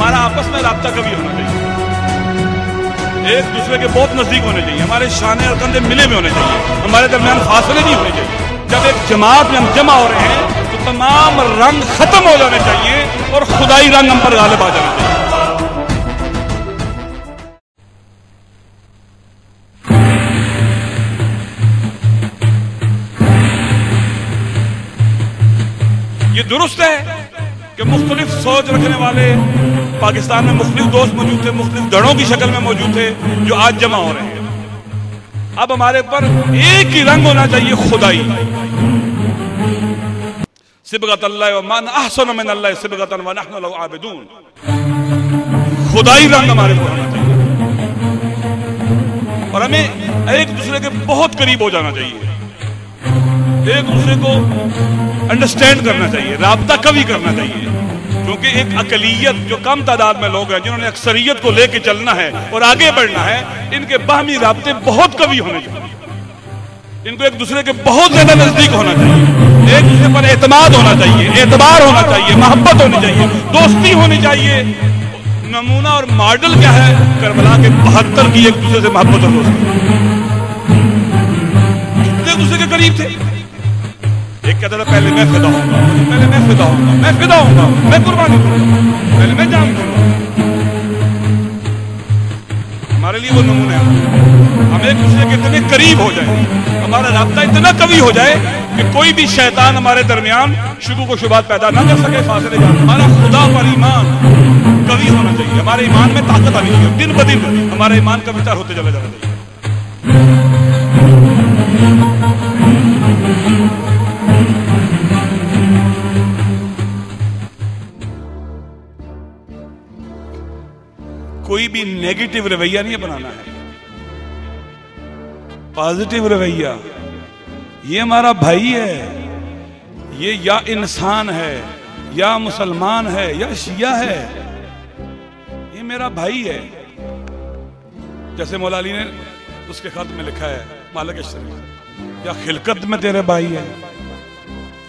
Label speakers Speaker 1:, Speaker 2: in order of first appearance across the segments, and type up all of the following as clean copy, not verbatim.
Speaker 1: हमारा आपस में राब्ता कभी होना चाहिए, एक दूसरे के बहुत नजदीक होने चाहिए, हमारे शाने और कंधे मिले हुए होने चाहिए, हमारे दरमियान फासले नहीं होने चाहिए। जब एक जमात में हम जमा हो रहे हैं तो तमाम रंग खत्म हो जाने चाहिए और खुदाई रंग हम पर गालिब आ जाना चाहिए। ये दुरुस्त है कि मुख्तलिफ सोच रखने वाले पाकिस्तान में मुख्तलिफ दोस्त मौजूद थे, मुख्तलिफ दड़ों की शक्ल में मौजूद थे, जो आज जमा हो रहे हैं। अब हमारे पर एक ही रंग होना चाहिए, खुदाई। सिबगतल्लाह व मान अहसन मिनल्लाह सिबगतन व नहनु लहु आबिदून। खुदाई रंग हमारे पर होना चाहिए और हमें एक दूसरे के बहुत करीब हो जाना चाहिए, एक दूसरे को अंडरस्टैंड करना चाहिए, राब्ता कभी करना चाहिए। क्योंकि एक अकलियत जो कम तादाद में लोग हैं जिन्होंने अक्सरियत को लेके चलना है और आगे बढ़ना है, इनके बाहमी राब्ते बहुत कभी होने चाहिए। इनको एक दूसरे के बहुत ज्यादा नजदीक होना चाहिए, एक दूसरे पर एतमाद होना चाहिए, एतबार होना चाहिए, मोहब्बत होनी चाहिए, दोस्ती होनी चाहिए। नमूना और मॉडल क्या है? करबला के 72 की एक दूसरे से मोहब्बत और दोस्ती। कितने एक दूसरे के करीब थे। एक कहता था पहले मैं फिदा होऊंगा, पहले मैं फिदा होऊंगा, मैं फिदा होऊंगा, मैं कुर्बानी करूंगा, पहले मैं जान दूंगा। हमारे लिए वो नमूने हैं। हम एक दूसरे के इतने करीब हो जाए, हमारा राब्ता इतना कवी हो जाए कि कोई भी शैतान हमारे दरमियान शुरू को शुबात पैदा ना कर सके, फासले जान। हमारा खुदा पर ईमान कवी होना चाहिए, हमारे ईमान में ताकत आनी चाहिए, दिन ब दिन हमारा ईमान का विचार होते चला जाना चाहिए। कोई भी नेगेटिव रवैया नहीं बनाना है, पॉजिटिव रवैया। ये हमारा भाई है, ये या इंसान है या मुसलमान है या शिया है, ये मेरा भाई है। जैसे मौला अली ने उसके खत में लिखा है मालिक शरीफ, या खिलकत में तेरे भाई है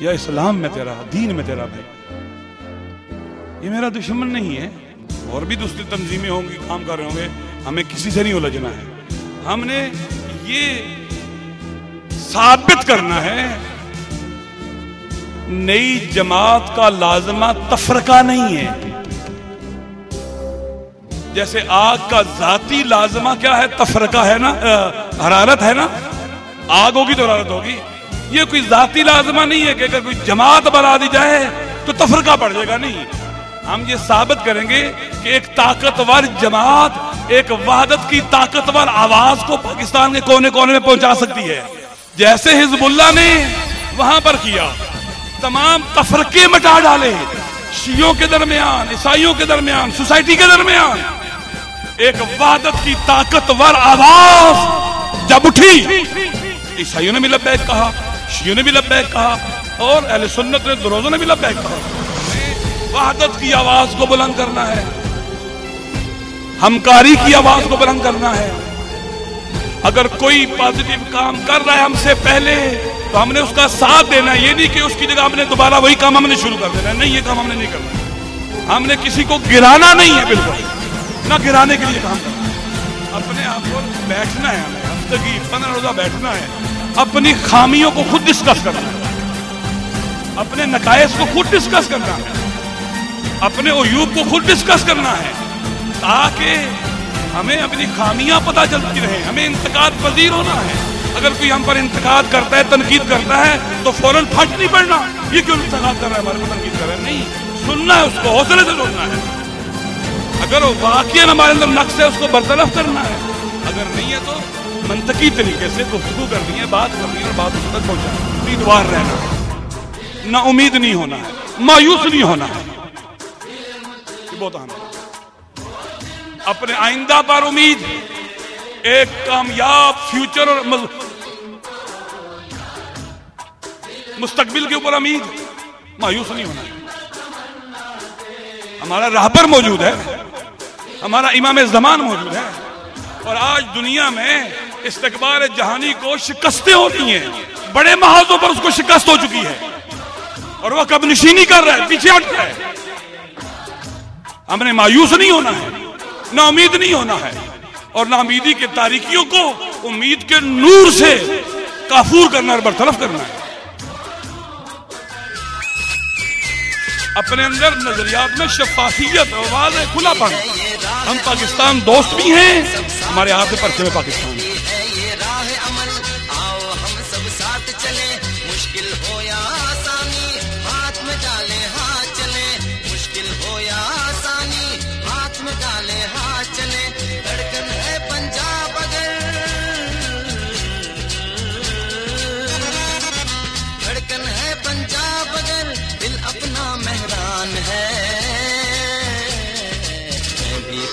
Speaker 1: या इस्लाम में तेरा, दीन में तेरा भाई। ये मेरा दुश्मन नहीं है। और भी दूसरी तंजीमें होंगी, काम कर रहे होंगे, हमें किसी से नहीं उलझना है। हमने ये साबित करना है नई जमात का लाजमा तफरका नहीं है। जैसे आग का जाती लाजमा क्या है? तफरका है ना, हरारत है ना। आग होगी तो हरारत होगी। ये कोई जाती लाजमा नहीं है कि अगर कोई जमात बना दी जाए तो तफरका पड़ जाएगा, नहीं। हम ये साबित करेंगे कि एक ताकतवर जमात, एक वहदत की ताकतवर आवाज को पाकिस्तान के कोने कोने में पहुंचा सकती है। जैसे हिजबुल्लाह ने वहां पर किया, तमाम तफरके मिटा डाले, शियों के दरमियान, ईसाइयों के दरमियान, सोसाइटी के दरमियान। एक वहदत की ताकतवर आवाज जब उठी, ईसाइयों ने भी लब्बैक कहा, शियों ने भी लब्बैक कहा और अहले सुन्नत ने, दुरोज़ों ने भी लब्बैक कहा। वहदत की आवाज को बुलंद करना है, हमकारी की आवाज को बुलंद करना है। अगर कोई पॉजिटिव काम कर रहा है हमसे पहले तो हमने उसका साथ देना है। ये नहीं कि उसकी जगह हमने दोबारा वही काम हमने शुरू कर देना है, नहीं, ये काम हमने नहीं करना। हमने किसी को गिराना नहीं है, बिल्कुल ना गिराने के लिए काम करना। अपने आप को बैठना है, हमें हफ्ते की 15 रोजा बैठना है, अपनी खामियों को खुद डिस्कस करना है, अपने नकायस को खुद डिस्कस करना है, अपने उयूब को खुद डिस्कस करना है, ताकि हमें अपनी खामियां पता चलती रहे। हमें इंतकाद पजीर होना है। अगर कोई हम पर इंतकाद करता है, तनकीद करता है, तो फौरन फट नहीं पड़ना, ये क्यों इंतकाद कर रहा है, हमारे को तनकीद कर रहा है, नहीं, सुनना है उसको, हौसले से सुनना है। अगर वो वाकई हमारे अंदर नक्स है, उसको बरतरफ करना है। अगर नहीं है तो मंतकी तरीके से गुफ्तगू करनी है, बात करनी है और बात उस तक पहुंचाना। उम्मीदवार रहना है, ना उम्मीद नहीं होना है, मायूस नहीं होना है। बहुत अहम है। अपने आइंदा पर उम्मीद, एक कामयाब फ्यूचर और मुस्तकबिल के ऊपर उम्मीद, मायूस नहीं होना है। हमारा राहबर मौजूद है, हमारा इमाम ज़मान मौजूद है और आज दुनिया में इस्तकबार जहानी को शिकस्तें होती हैं। बड़े महाजों पर उसको शिकस्त हो चुकी है और वह कब नशीनी कर रहा है, पीछे हट रहा है। हमने मायूस नहीं होना है, ना उम्मीद नहीं होना है, और ना उम्मीदी के तारीकियों को उम्मीद के नूर से काफूर करना और बरतरफ करना है। अपने अंदर नजरियात में शफाफियत, आवाज है, खुलापन। हम पाकिस्तान दोस्त भी हैं, हमारे हाथ में परचम पाकिस्तान है।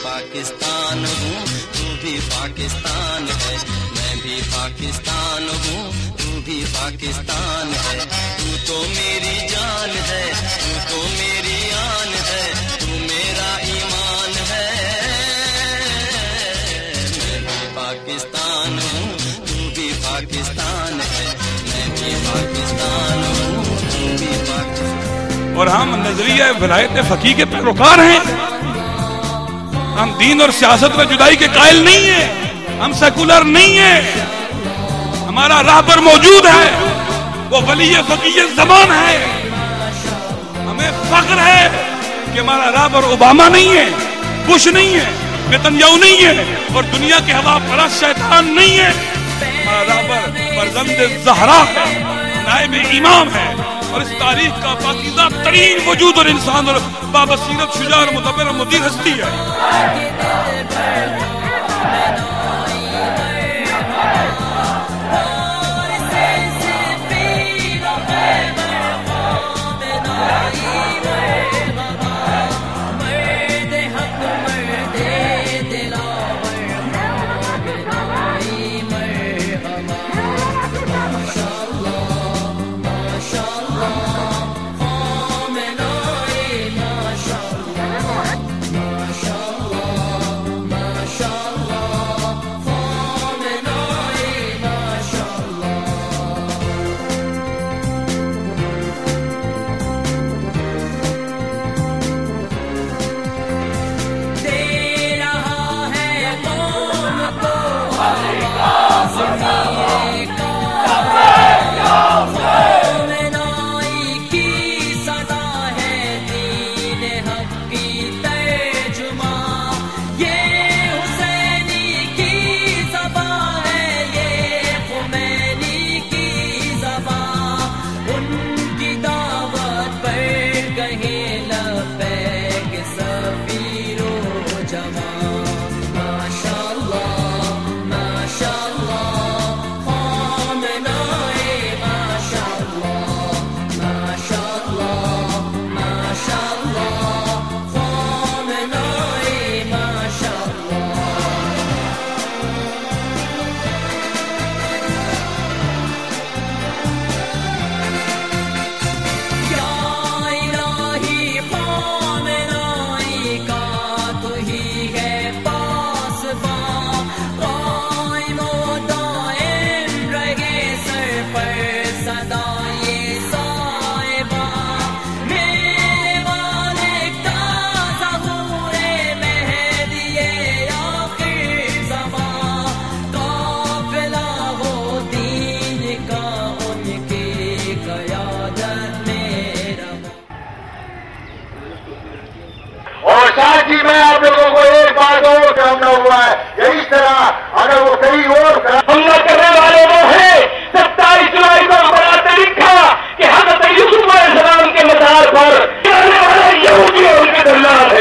Speaker 2: पाकिस्तान हूँ, तू भी पाकिस्तान है, मैं भी पाकिस्तान हूँ, तू भी पाकिस्तान है। तू तो मेरी जान है, तू तो मेरी आन है, तू मेरा ईमान है। मैं भी पाकिस्तान हूँ, तू भी पाकिस्तान है, मैं भी पाकिस्तान हूँ, तू भी पाकिस्तान।
Speaker 1: और हम नजरिया विलायत फकीह के पैरोकार हैं। हम दीन और सियासत में जुदाई के कायल नहीं है, हम सेकुलर नहीं है। हमारा राहबर मौजूद है, वो वली फकीह ज़मान है। हमें फख्र है कि हमारा राहबर ओबामा नहीं है, बुश नहीं है, नेतन्याहू नहीं है, और दुनिया के हवा परस्त शैतान नहीं है। हमारा राहबर फर्जंद ज़हरा है, नायब इमाम है, और इस तारीख का पाकीज़ा तरीन वजूद और इंसान और बाबसीरत, शुजा और मुदब्बिर और मुदीर हस्ती है।
Speaker 3: जी मैं आप लोगों को एक बात और करना हुआ है, यही तरह अगर वो कहीं और हमला करने वाले वो है 27 जुलाई को बनाते लिखा कि हज़रत यूसुफ अलैहिस्सलाम के मज़ार पर जाने वाले यहूदी और उनके दल्लाल है।